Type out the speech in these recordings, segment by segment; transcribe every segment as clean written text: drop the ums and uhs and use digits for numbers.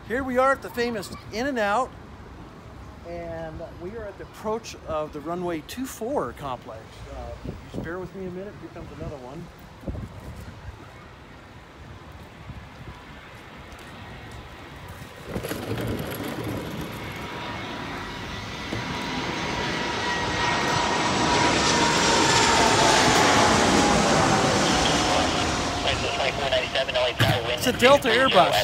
Here we are at the famous In-N-Out, and we are at the approach of the runway 24 complex. Just bear with me a minute, here comes another one. It's a Delta Airbus.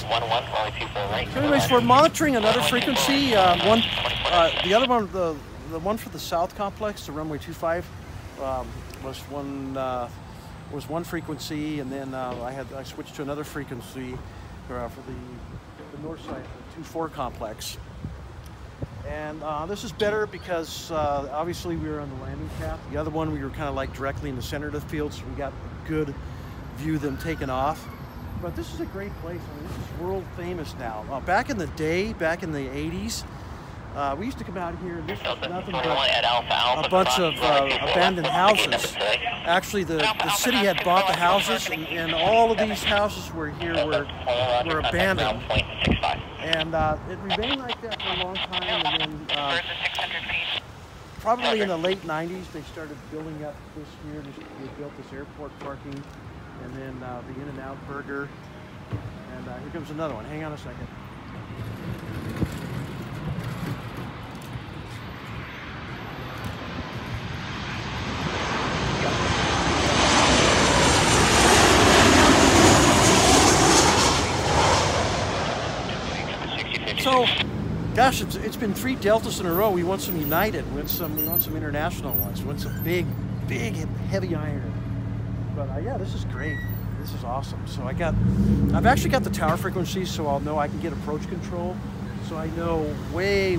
So anyways, we're monitoring another frequency. The other one, the one for the South Complex, the runway 25, was one frequency, and then I switched to another frequency for the north side, the 24 complex. And this is better because obviously we were on the landing path. The other one we were kind of like directly in the center of the field, so we got a good view of them taking off. But this is a great place. I mean, this is world famous now. Back in the day, back in the 80s, we used to come out here and this was nothing but a bunch of abandoned houses. Actually, the city had bought the houses, and all of these houses were abandoned. And it remained like that for a long time, and then probably in the late 90s, they started building up this here. They built this airport parking, and then the In-N-Out Burger. And here comes another one. Hang on a second. So, gosh, it's been 3 Deltas in a row. We want some United. We want some international ones. We want some big, heavy iron. But yeah, this is great. This is awesome. So I've actually got the tower frequencies, so I'll know I can get approach control. So I know way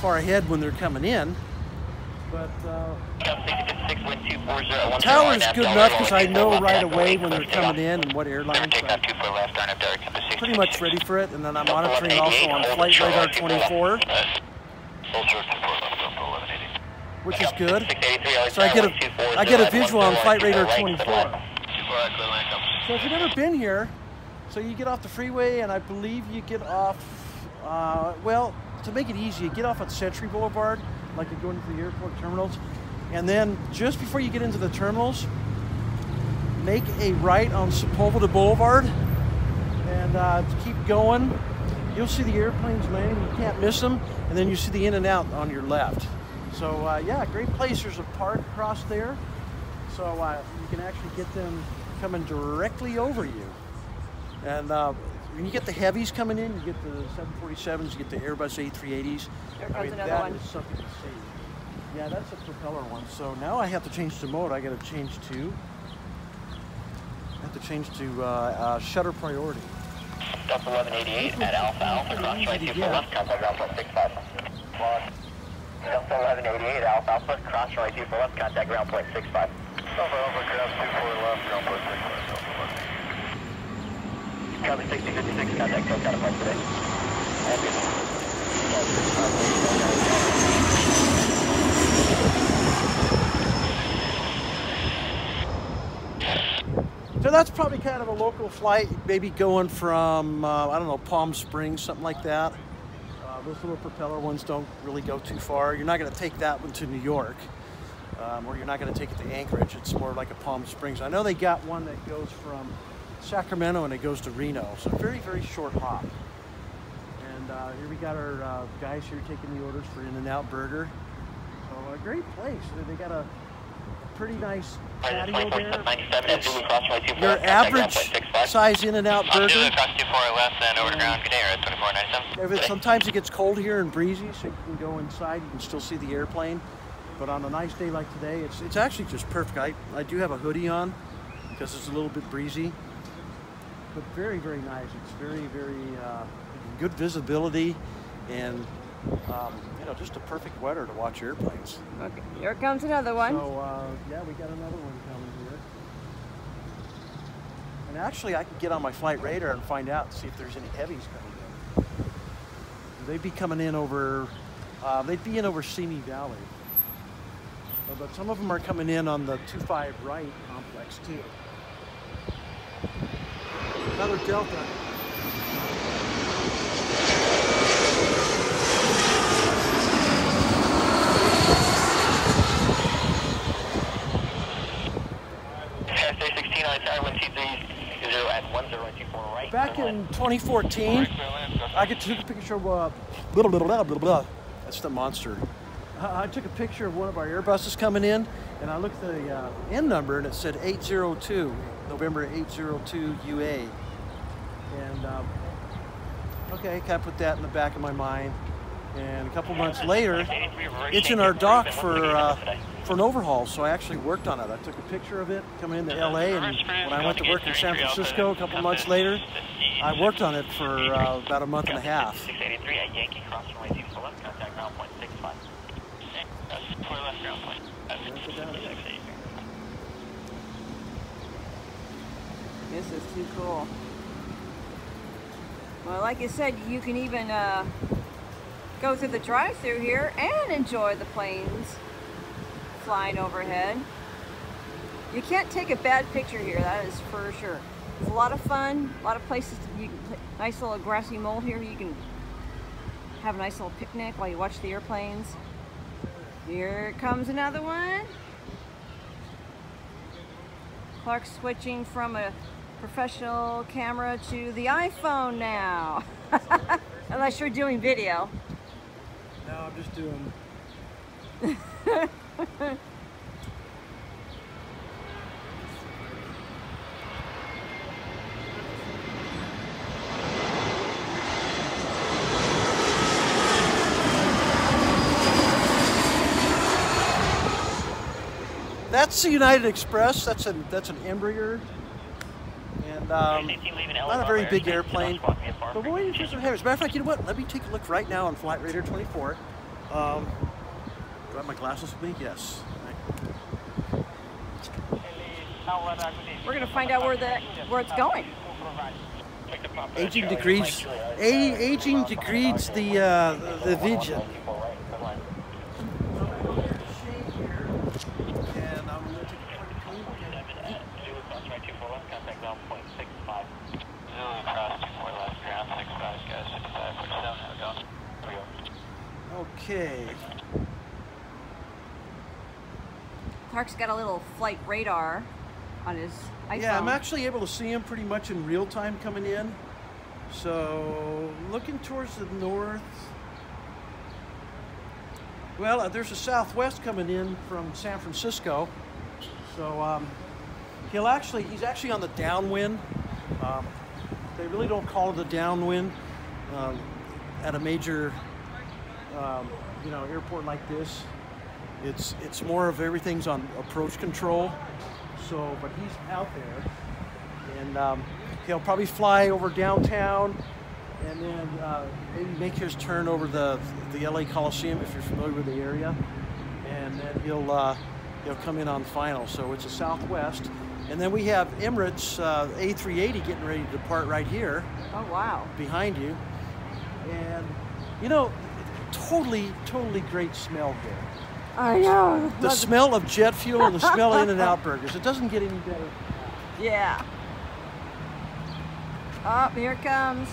far ahead when they're coming in. But tower is good enough because I know right away when they're coming in and what airlines. I'm pretty much ready for it, and then I'm monitoring also on Flight Radar 24. Which is good. So I get a visual on Flight Radar 24. So if you've never been here, so you get off the freeway, and I believe you get off, well, to make it easy, you get off at Century Boulevard, like you're going to the airport terminals, and then just before you get into the terminals, make a right on Sepulveda Boulevard, and keep going. You'll see the airplanes landing, you can't miss them, and then you see the In-N-Out on your left. So yeah, great place. There's a park across there, so you can actually get them coming directly over you. And when you get the heavies coming in, you get the 747s, you get the Airbus A380s. I mean, that is something to see. Yeah, that's a propeller one. So now I have to change the mode. I got to change to shutter priority. Delta 1188 at Alpha, cross right 24 left, contact ground point 65. Delta 1188 Alpha, cross right 24 left, contact ground point 65. Alpha, cross 24 left, ground point 65. Copy 6056, contact SoCal flight today. So that's probably kind of a local flight, maybe going from, I don't know, Palm Springs, something like that. Those little propeller ones don't really go too far. You're not going to take that one to New York, or you're not going to take it to Anchorage. It's more like a Palm Springs. I know they got one that goes from Sacramento and it goes to Reno, so very short hop. And here we got our guys here taking the orders for In-N-Out Burger. So a great place. They got a pretty nice patio there. It's your average size In-N-Out Burger. Sometimes it gets cold here and breezy, so you can go inside. You can still see the airplane. But on a nice day like today, it's actually just perfect. I do have a hoodie on because it's a little bit breezy. But very nice. It's very good visibility, and you know, just a perfect weather to watch airplanes. Okay, here comes another one. So yeah, we got another one coming here. And actually, I can get on my flight radar and find out, see if there's any heavies coming in. They'd be coming in over, they'd be in over Simi Valley. But some of them are coming in on the 25 right complex too. Another Delta. Back in 2014, I took a picture of blah, blah, blah, blah, blah. That's the monster. I took a picture of one of our Airbuses coming in, and I looked at the N number, and it said 802, November 802 UA. And okay, kind of put that in the back of my mind. And a couple months later, it's in our dock for an overhaul, so I actually worked on it. I took a picture of it coming into LA, and when I went to work in San Francisco a couple months later, I worked on it for about a month and a half. 683 at Yankee, cross runway 24 left, contact ground point 65. Clear left ground point. This is too cool. Well, like you said, you can even go through the drive-thru here and enjoy the planes flying overhead. You can't take a bad picture here, that is for sure. It's a lot of fun, a lot of places. You can nice little grassy knoll here. You can have a nice little picnic while you watch the airplanes. Here comes another one. Clark's switching from a professional camera to the iPhone now. Unless you're doing video. No, I'm just doing. That's the United Express. That's an Embraer, and not a very big airplane. But we're waiting for some heavy. As a matter of fact, you know what? Let me take a look right now on Flight Radar 24. Do I have my glasses with me? Yes. We're gonna find out where it's going. Aging degrades the vision. Okay. Clark's got a little flight radar on his iPhone. Yeah, I'm actually able to see him pretty much in real time coming in. So, looking towards the north. Well, there's a Southwest coming in from San Francisco. So, he's actually on the downwind. They really don't call it a downwind at a major airport like this. It's more of everything's on approach control. So, but he's out there, and he'll probably fly over downtown, and then maybe make his turn over the LA Coliseum if you're familiar with the area, and then he'll come in on final. So it's a Southwest, and then we have Emirates A380 getting ready to depart right here. Oh wow! Behind you, and totally great smell here. I know. The smell of jet fuel and the smell of In-N-Out burgers. It doesn't get any better. Yeah. Oh, here it comes.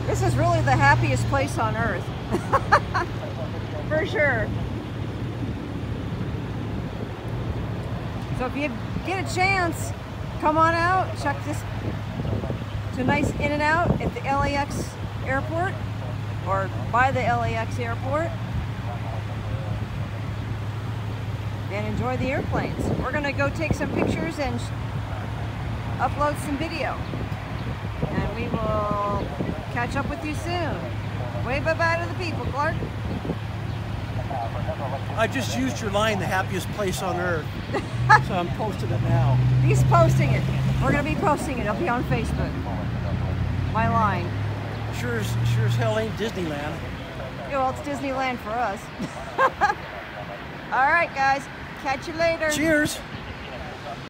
This is really the happiest place on earth. For sure. So if you get a chance, come on out, check this. It's a nice In-N-Out at the LAX airport, or by the LAX airport, and enjoy the airplanes. We're gonna go take some pictures and upload some video, and we will catch up with you soon. Wave bye-bye to the people, Clark. I just used your line, the happiest place on earth. So I'm posting it now. He's posting it. We're going to be posting it. It'll be on Facebook. My line. Sure as hell ain't Disneyland. Yeah, well, it's Disneyland for us. All right, guys. Catch you later. Cheers.